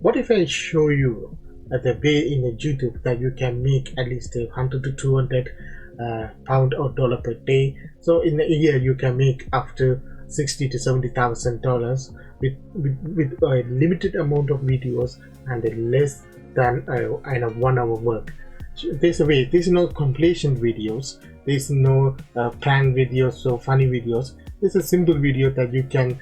What if I show you the way in YouTube that you can make at least 100 to 200 pound or dollar per day? So in a year you can make up to 60 to 70,000 dollars with a limited amount of videos and a less than 1 hour work. There's a way. There's no compilation videos. There's no prank videos, so funny videos. There's a simple video that you can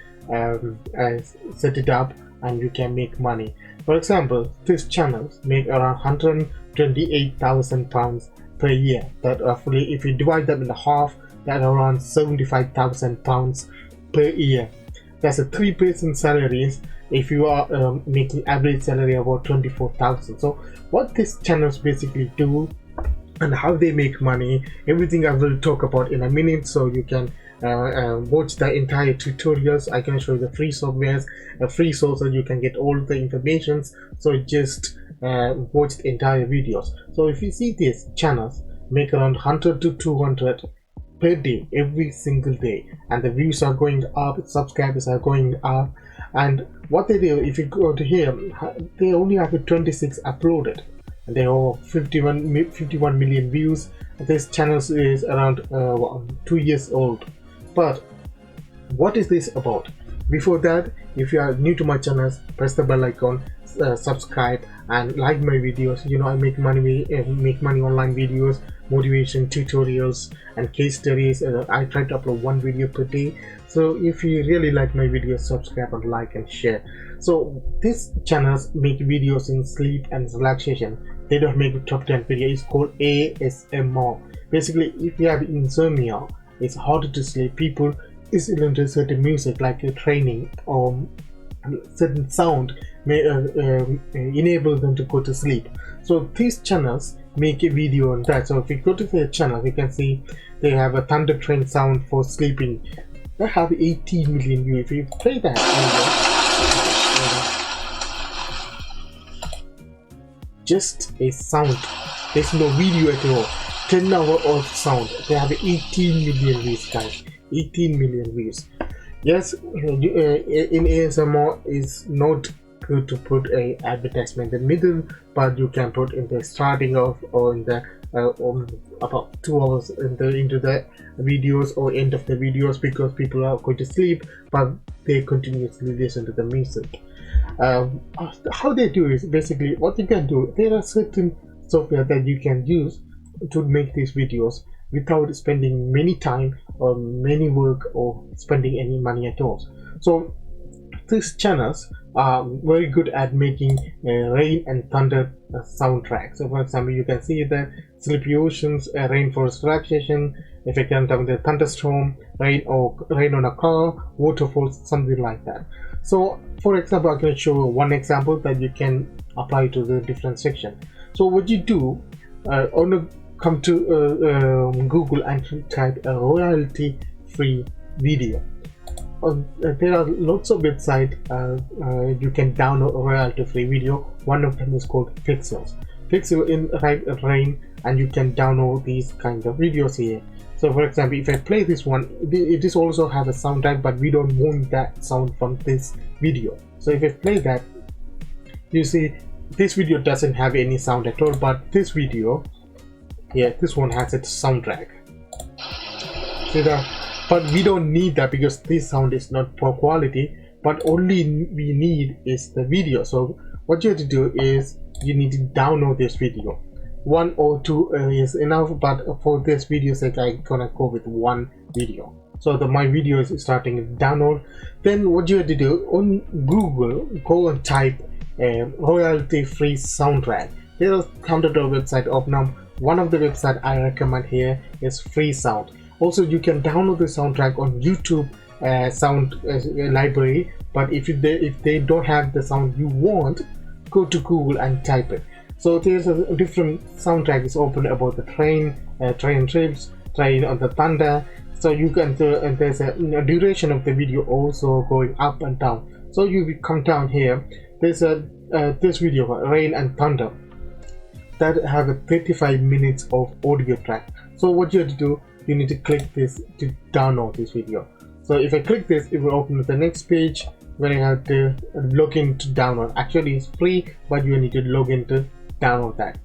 set it up and you can make money. For example, these channels make around 128,000 pounds per year. That roughly, if you divide them in half, that's around 75,000 pounds per year. That's a 3-person salaries if you are making average salary about 24,000. So what these channels basically do and how they make money, everything I will talk about in a minute, so you can watch the entire tutorials. I can show you the free softwares, free source, and you can get all the informations. So just watch the entire videos. So if you see these channels make around 100 to 200 per day, every single day, and the views are going up, subscribers are going up. And what they do, if you go to here, they only have 26 uploaded and they have 51 million views. This channel is around 2 years old. But what is this about? Before that, if you are new to my channel, press the bell icon, subscribe and like my videos. You know, I make money online videos, motivation tutorials and case studies. I try to upload 1 video per day. So if you really like my videos, subscribe and like and share. So these channels make videos in sleep and relaxation. They don't make a top 10 video. It's called ASMR. Basically, if you have insomnia, it's harder to sleep. People is into certain music like a training or certain sound may enable them to go to sleep. So these channels make a video on that. So if you go to their channel, you can see they have a thunder train sound for sleeping. They have 18 million views. If you play that just a sound, there's no video at all. 10 hours of sound. They have 18 million views, guys. 18 million views. Yes, in ASMR is not good to put a advertisement in the middle, but you can put in the starting of or in the about 2 hours into the videos or end of the videos, because people are going to sleep but they continuously listen to the music. How they do is basically what you can do. There are certain software that you can use to make these videos without spending many time or many work or spending any money at all. So these channels are very good at making rain and thunder soundtracks. So for example, you can see the Sleepy Oceans, rainforest relaxation, if you can tell the thunderstorm, rain or rain on a car, waterfalls, something like that. So for example, I can show one example that you can apply to the different section. So what you do, come to Google and type a royalty free video. There are lots of websites you can download a royalty free video. One of them is called Pixels. Pixel in rain, and you can download these kind of videos here. So for example, if I play this one, it is also have a soundtrack, but we don't want that sound from this video. So if I play that, you see this video doesn't have any sound at all, but this video, yeah, this one has its soundtrack. See that? But we don't need that because this sound is not poor quality, but only we need is the video. So what you have to do is you need to download this video. 1 or 2 is enough, but for this video sake I'm gonna go with 1 video. So my video is starting to download. Then what you have to do on Google, go and type royalty free soundtrack. There are hundreds of websites open up. One of the websites I recommend here is Free Sound. Also, you can download the soundtrack on YouTube sound library. But if they don't have the sound you want, go to Google and type it. So there's a different soundtrack is open about the train trips, train on the thunder. So you can and there's a duration of the video also going up and down. So you come down here. There's this video rain and thunder that have a 35 minutes of audio track. So what you have to do, you need to click this to download this video. So if I click this, it will open the next page where I have to log in to download. Actually it's free, but you need to log in to download that.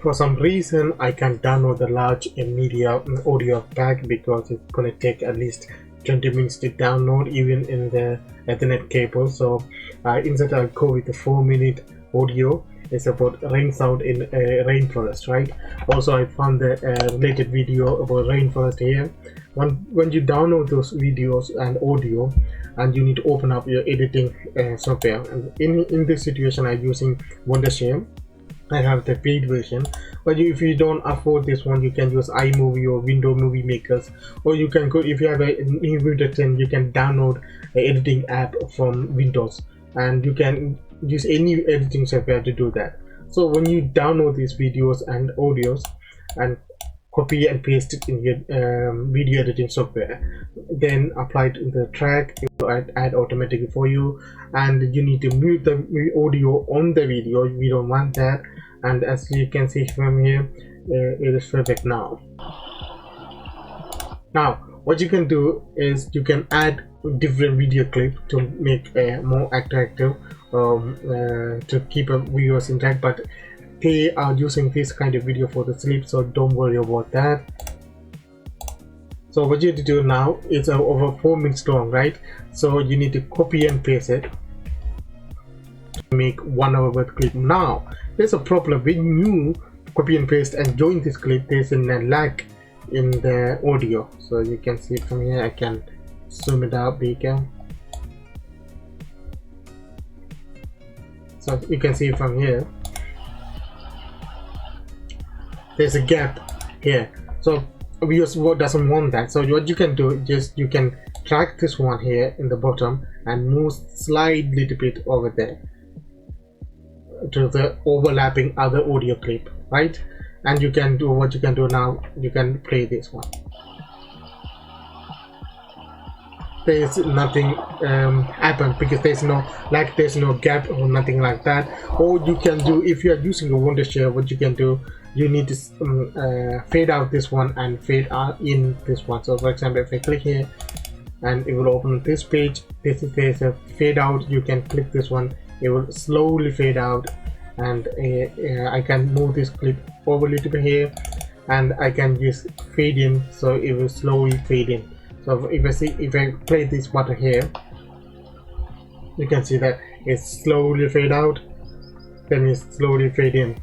For some reason I can't download the large media audio pack because it's gonna take at least 20 minutes to download, even in the Ethernet cable. So instead I'll go with the 4-minute audio. It's about rain sound in rainforest, right? Also I found the related video about rainforest here. When you download those videos and audio, and you need to open up your editing software, and in this situation I'm using Wondershare. I have the paid version, but if you don't afford this one, you can use iMovie or Windows Movie Makers, or you can go, if you have a Windows 10, you can download an editing app from Windows, and you can use any editing software to do that. So when you download these videos and audios and copy and paste it in your video editing software, then apply it in the track, it will add automatically for you, and you need to mute the audio on the video. We don't want that, and as you can see from here, it is perfect now. Now what you can do is you can add different video clips to make more attractive, to keep viewers intact, but they are using this kind of video for the sleep, so don't worry about that. So what you need to do now, it's over 4 minutes long, right? So you need to copy and paste it to make 1 hour worth clip. Now there's a problem when you copy and paste and join this clip. There's a lag in the audio, so you can see it from here. I can zoom it out bigger, so you can see from here there's a gap here, so we just doesn't want that. So what you can do, just you can drag this one here in the bottom and move slide little bit over there to the overlapping other audio clip, right? And you can do what you can do now, you can play this one. There's nothing happen because there's no gap or nothing like that. Or you can do, if you are using a Wondershare, what you can do, you need to fade out this one and fade out in this one. So for example, if I click here and it will open this page, there's a fade out. You can click this one, it will slowly fade out, and I can move this clip over a little bit here, and I can just fade in, so it will slowly fade in. So if I play this button here, you can see that it's slowly fade out, then it's slowly fade in.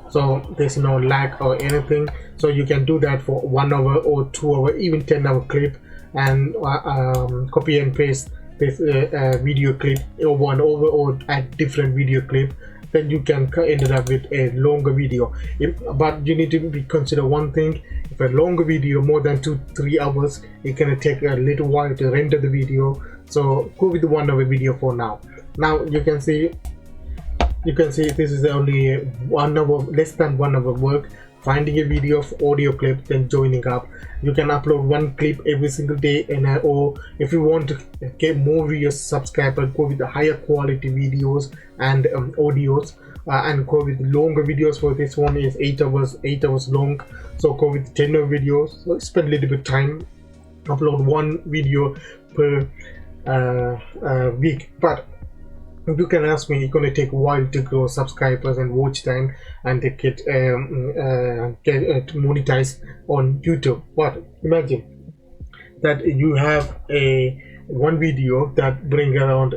So there's no lag or anything. So you can do that for 1 hour or 2 hour, even 10-hour clip, and copy and paste this video clip over and over, or add different video clip. Then you can end up with a longer video. But you need to consider one thing: if a longer video more than 2-3 hours, it's gonna take a little while to render the video. So go with the 1 hour video for now. Now you can see this is only 1 hour, less than 1 hour work. Finding a video of audio clip, then joining up. You can upload 1 clip every single day, and or if you want to get more viewers, subscribers, go with the higher quality videos and audios, and go with longer videos. For this one is 8 hours long, so go with 10-hour videos. So spend a little bit of time, upload 1 video per week. But you can ask me, it's going to take a while to grow subscribers and watch time and to get monetized on YouTube. But imagine that you have one video that bring around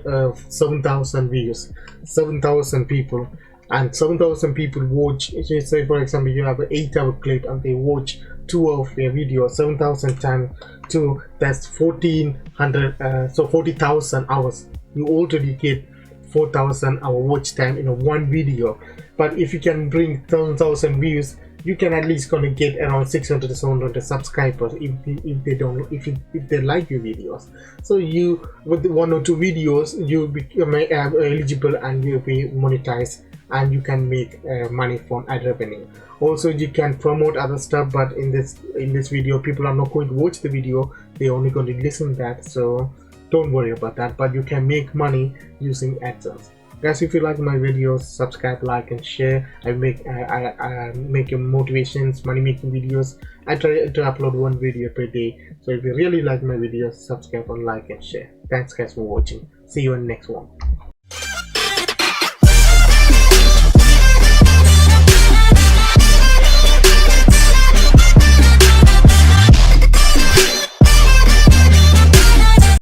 7,000 views, 7,000 people, and 7,000 people watch. Say for example, you have an 8-hour clip and they watch 2 of your video. 7,000 times 2, that's 1,400. So 40,000 hours. You already get 4,000 hour watch time in one video. But if you can bring 10,000 views, you can at least gonna get around 600 to 700 subscribers if they like your videos. So you, with 1 or 2 videos, you become eligible and you'll be monetized, and you can make money from ad revenue. Also you can promote other stuff, but in this video people are not going to watch the video, they're only going to listen to that. So don't worry about that, but you can make money using AdSense. Guys, if you like my videos, subscribe, like and share. I make motivations, money making videos. I try to upload one video per day. So if you really like my videos, subscribe and like and share. Thanks guys for watching. See you in the next one.